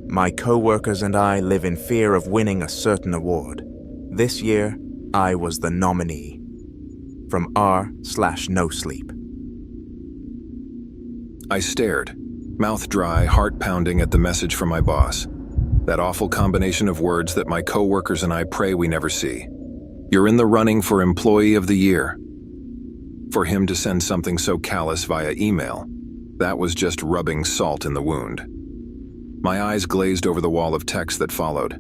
My co-workers and I live in fear of winning a certain award. This year, I was the nominee. From r/no sleep. I stared, mouth dry, heart pounding at the message from my boss. That awful combination of words that my co-workers and I pray we never see. You're in the running for Employee of the Year. For him to send something so callous via email, that was just rubbing salt in the wound. My eyes glazed over the wall of text that followed.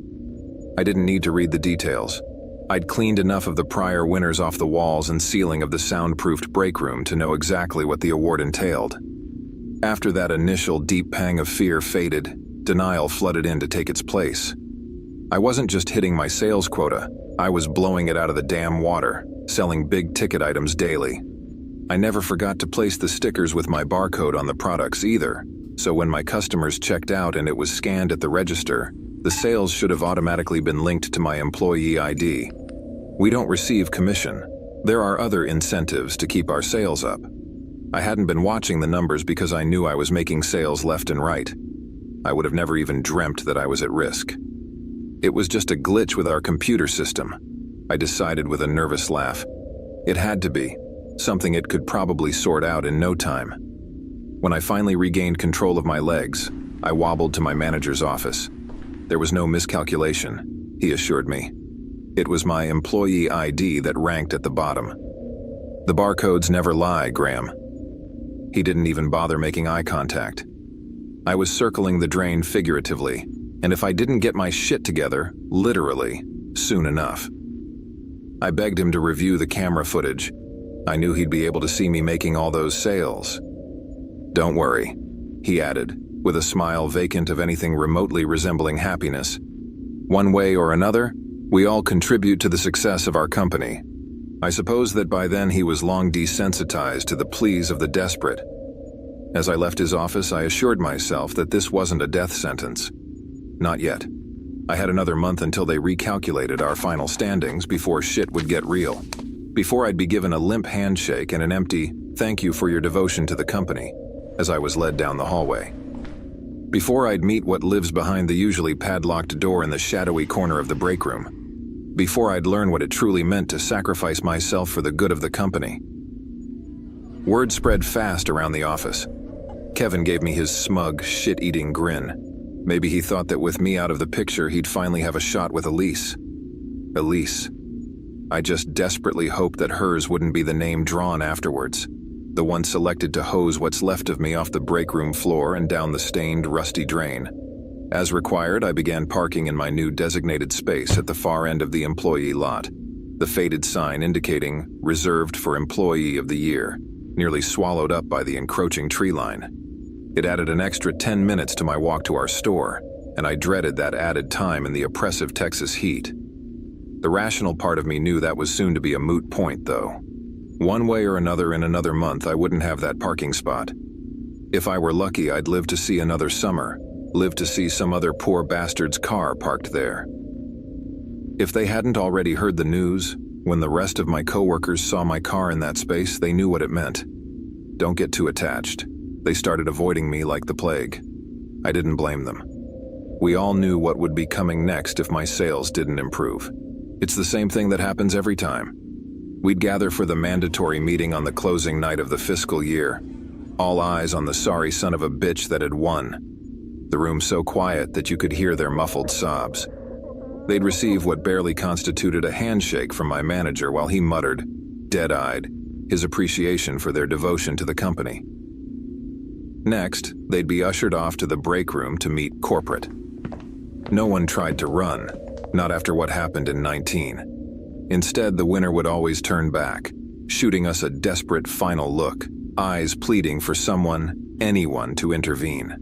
I didn't need to read the details. I'd cleaned enough of the prior winners off the walls and ceiling of the soundproofed break room to know exactly what the award entailed. After that initial deep pang of fear faded, denial flooded in to take its place. I wasn't just hitting my sales quota, I was blowing it out of the damn water, selling big-ticket items daily. I never forgot to place the stickers with my barcode on the products either, so when my customers checked out and it was scanned at the register, the sales should have automatically been linked to my employee ID. We don't receive commission. There are other incentives to keep our sales up. I hadn't been watching the numbers because I knew I was making sales left and right. I would have never even dreamt that I was at risk. It was just a glitch with our computer system, I decided with a nervous laugh. It had to be, something it could probably sort out in no time. When I finally regained control of my legs, I wobbled to my manager's office. There was no miscalculation, he assured me. It was my employee ID that ranked at the bottom. The barcodes never lie, Graham. He didn't even bother making eye contact. I was circling the drain figuratively, and if I didn't get my shit together, literally, soon enough. I begged him to review the camera footage. I knew he'd be able to see me making all those sales. Don't worry, he added, with a smile vacant of anything remotely resembling happiness. One way or another, we all contribute to the success of our company. I suppose that by then he was long desensitized to the pleas of the desperate. As I left his office, I assured myself that this wasn't a death sentence. Not yet. I had another month until they recalculated our final standings before shit would get real. Before I'd be given a limp handshake and an empty, "Thank you for your devotion to the company," as I was led down the hallway. Before I'd meet what lives behind the usually padlocked door in the shadowy corner of the break room. Before I'd learn what it truly meant to sacrifice myself for the good of the company. Word spread fast around the office. Kevin gave me his smug, shit-eating grin. Maybe he thought that with me out of the picture, he'd finally have a shot with Elise. Elise. I just desperately hoped that hers wouldn't be the name drawn afterwards. The one selected to hose what's left of me off the break room floor and down the stained, rusty drain. As required, I began parking in my new designated space at the far end of the employee lot, the faded sign indicating "Reserved for Employee of the Year," nearly swallowed up by the encroaching tree line. It added an extra 10 minutes to my walk to our store, and I dreaded that added time in the oppressive Texas heat. The rational part of me knew that was soon to be a moot point, though. One way or another, in another month, I wouldn't have that parking spot. If I were lucky, I'd live to see another summer, live to see some other poor bastard's car parked there. If they hadn't already heard the news, when the rest of my coworkers saw my car in that space, they knew what it meant. Don't get too attached. They started avoiding me like the plague. I didn't blame them. We all knew what would be coming next if my sales didn't improve. It's the same thing that happens every time. We'd gather for the mandatory meeting on the closing night of the fiscal year. All eyes on the sorry son of a bitch that had won. The room so quiet that you could hear their muffled sobs. They'd receive what barely constituted a handshake from my manager while he muttered, dead-eyed, his appreciation for their devotion to the company. Next, they'd be ushered off to the break room to meet corporate. No one tried to run, not after what happened in 19. Instead, the winner would always turn back, shooting us a desperate final look, eyes pleading for someone, anyone to intervene.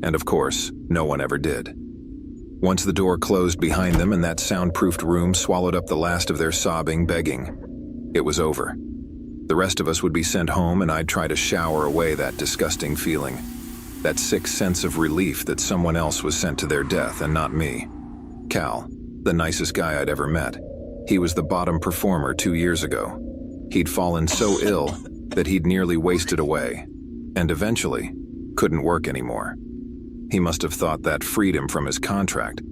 And of course, no one ever did. Once the door closed behind them and that soundproofed room swallowed up the last of their sobbing, begging, it was over. The rest of us would be sent home and I'd try to shower away that disgusting feeling, that sick sense of relief that someone else was sent to their death and not me. Cal, the nicest guy I'd ever met. He was the bottom performer 2 years ago. He'd fallen so ill that he'd nearly wasted away, and eventually couldn't work anymore. He must have thought that freed him from his contract.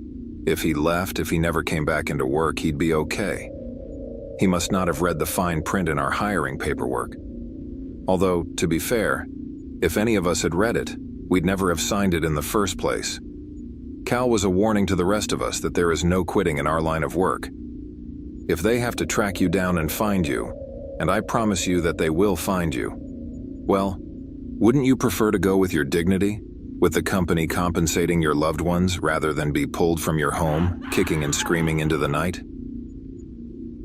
If he left, if he never came back into work, he'd be okay. He must not have read the fine print in our hiring paperwork. Although, to be fair, if any of us had read it, we'd never have signed it in the first place. Cal was a warning to the rest of us that there is no quitting in our line of work. If they have to track you down and find you, and I promise you that they will find you, well, wouldn't you prefer to go with your dignity, with the company compensating your loved ones rather than be pulled from your home, kicking and screaming into the night?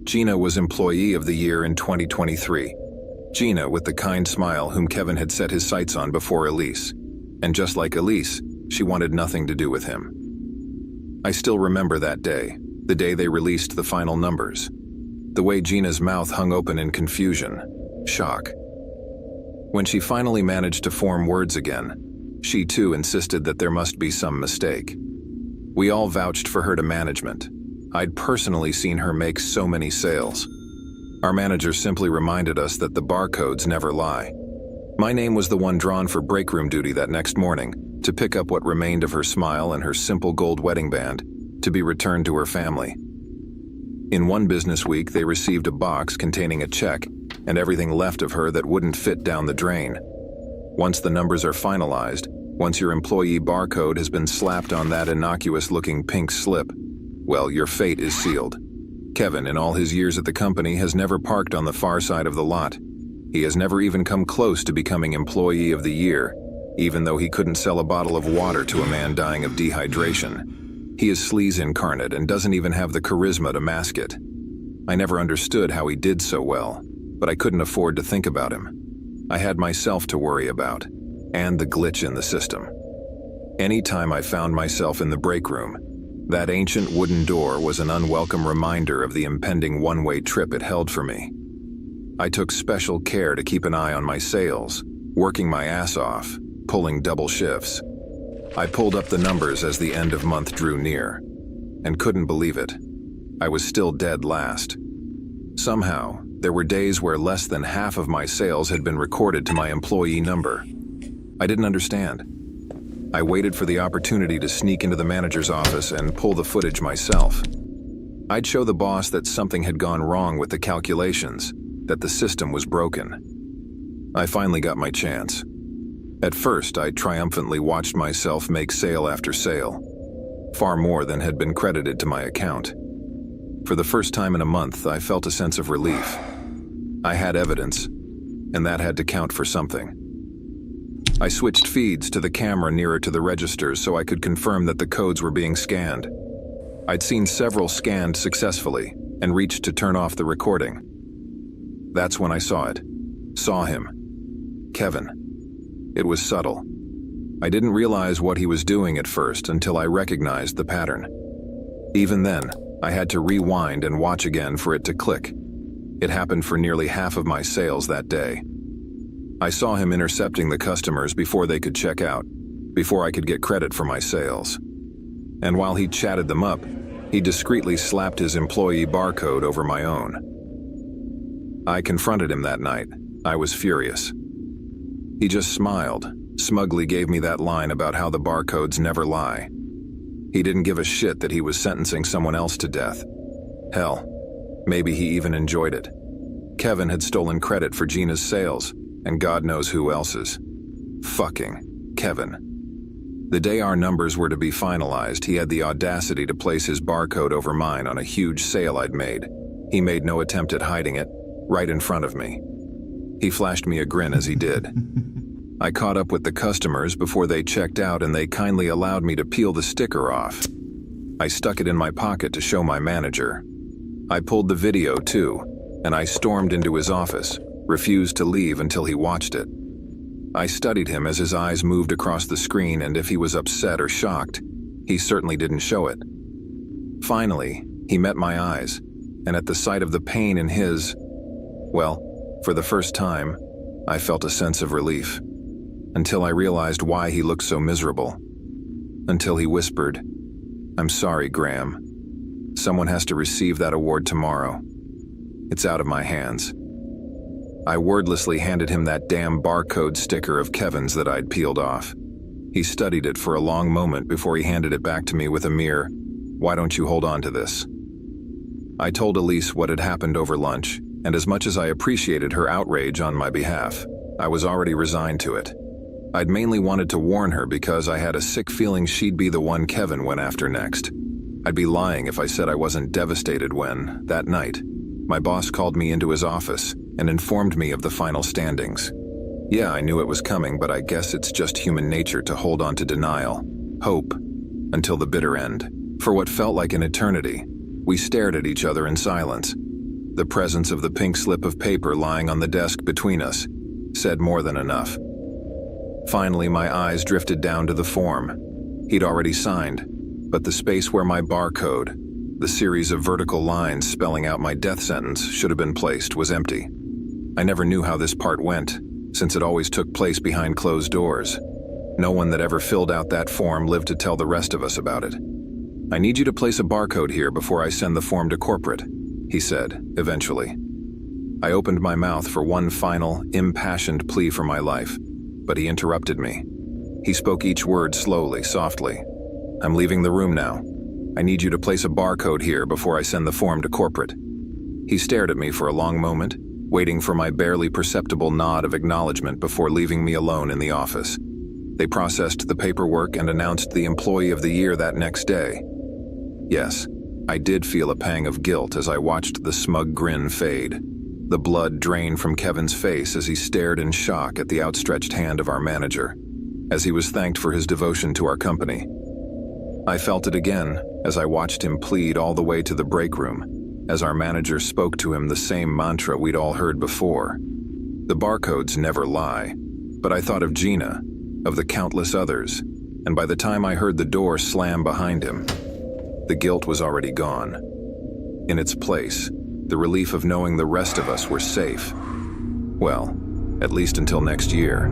Gina was Employee of the Year in 2023. Gina with the kind smile whom Kevin had set his sights on before Elise. And just like Elise, she wanted nothing to do with him. I still remember that day, the day they released the final numbers. The way Gina's mouth hung open in confusion, shock. When she finally managed to form words again, she too insisted that there must be some mistake. We all vouched for her to management. I'd personally seen her make so many sales. Our manager simply reminded us that the barcodes never lie. My name was the one drawn for break room duty that next morning, to pick up what remained of her smile and her simple gold wedding band, to be returned to her family. In one business week, they received a box containing a check and everything left of her that wouldn't fit down the drain. Once the numbers are finalized, once your employee barcode has been slapped on that innocuous-looking pink slip, well, your fate is sealed. Kevin, in all his years at the company, has never parked on the far side of the lot. He has never even come close to becoming Employee of the Year, even though he couldn't sell a bottle of water to a man dying of dehydration. He is sleaze incarnate and doesn't even have the charisma to mask it. I never understood how he did so well, but I couldn't afford to think about him. I had myself to worry about, and the glitch in the system. Any time I found myself in the break room, that ancient wooden door was an unwelcome reminder of the impending one-way trip it held for me. I took special care to keep an eye on my sales, working my ass off, pulling double shifts. I pulled up the numbers as the end of month drew near, and couldn't believe it. I was still dead last. Somehow, there were days where less than half of my sales had been recorded to my employee number. I didn't understand. I waited for the opportunity to sneak into the manager's office and pull the footage myself. I'd show the boss that something had gone wrong with the calculations, that the system was broken. I finally got my chance. At first, I triumphantly watched myself make sale after sale, far more than had been credited to my account. For the first time in a month, I felt a sense of relief. I had evidence, and that had to count for something. I switched feeds to the camera nearer to the registers so I could confirm that the codes were being scanned. I'd seen several scanned successfully and reached to turn off the recording. That's when I saw it. Saw him. Kevin. It was subtle. I didn't realize what he was doing at first until I recognized the pattern. Even then, I had to rewind and watch again for it to click. It happened for nearly half of my sales that day. I saw him intercepting the customers before they could check out, before I could get credit for my sales. And while he chatted them up, he discreetly slapped his employee barcode over my own. I confronted him that night. I was furious. He just smiled, smugly gave me that line about how the barcodes never lie. He didn't give a shit that he was sentencing someone else to death. Hell, maybe he even enjoyed it. Kevin had stolen credit for Gina's sales, and God knows who else's. Fucking Kevin. The day our numbers were to be finalized, he had the audacity to place his barcode over mine on a huge sale I'd made. He made no attempt at hiding it, right in front of me. He flashed me a grin as he did. I caught up with the customers before they checked out, and they kindly allowed me to peel the sticker off. I stuck it in my pocket to show my manager. I pulled the video too, and I stormed into his office, refused to leave until he watched it. I studied him as his eyes moved across the screen, and if he was upset or shocked, he certainly didn't show it. Finally, he met my eyes, and at the sight of the pain in his, well, for the first time, I felt a sense of relief. Until I realized why he looked so miserable. Until he whispered, "I'm sorry, Graham. Someone has to receive that award tomorrow. It's out of my hands." I wordlessly handed him that damn barcode sticker of Kevin's that I'd peeled off. He studied it for a long moment before he handed it back to me with a mere, "Why don't you hold on to this?" I told Elise what had happened over lunch, and as much as I appreciated her outrage on my behalf, I was already resigned to it. I'd mainly wanted to warn her because I had a sick feeling she'd be the one Kevin went after next. I'd be lying if I said I wasn't devastated when, that night, my boss called me into his office and informed me of the final standings. Yeah, I knew it was coming, but I guess it's just human nature to hold on to denial, hope, until the bitter end. For what felt like an eternity, we stared at each other in silence. The presence of the pink slip of paper lying on the desk between us said more than enough. Finally, my eyes drifted down to the form. He'd already signed, but the space where my barcode, the series of vertical lines spelling out my death sentence should have been placed, was empty. I never knew how this part went, since it always took place behind closed doors. No one that ever filled out that form lived to tell the rest of us about it. "I need you to place a barcode here before I send the form to corporate," he said, eventually. I opened my mouth for one final, impassioned plea for my life, but he interrupted me. He spoke each word slowly, softly. "I'm leaving the room now. I need you to place a barcode here before I send the form to corporate." He stared at me for a long moment, waiting for my barely perceptible nod of acknowledgement before leaving me alone in the office. They processed the paperwork and announced the Employee of the Year that next day. Yes, I did feel a pang of guilt as I watched the smug grin fade. The blood drained from Kevin's face as he stared in shock at the outstretched hand of our manager, as he was thanked for his devotion to our company. I felt it again as I watched him plead all the way to the break room, as our manager spoke to him the same mantra we'd all heard before. The barcodes never lie, but I thought of Gina, of the countless others, and by the time I heard the door slam behind him, the guilt was already gone. In its place, the relief of knowing the rest of us were safe. Well, at least until next year.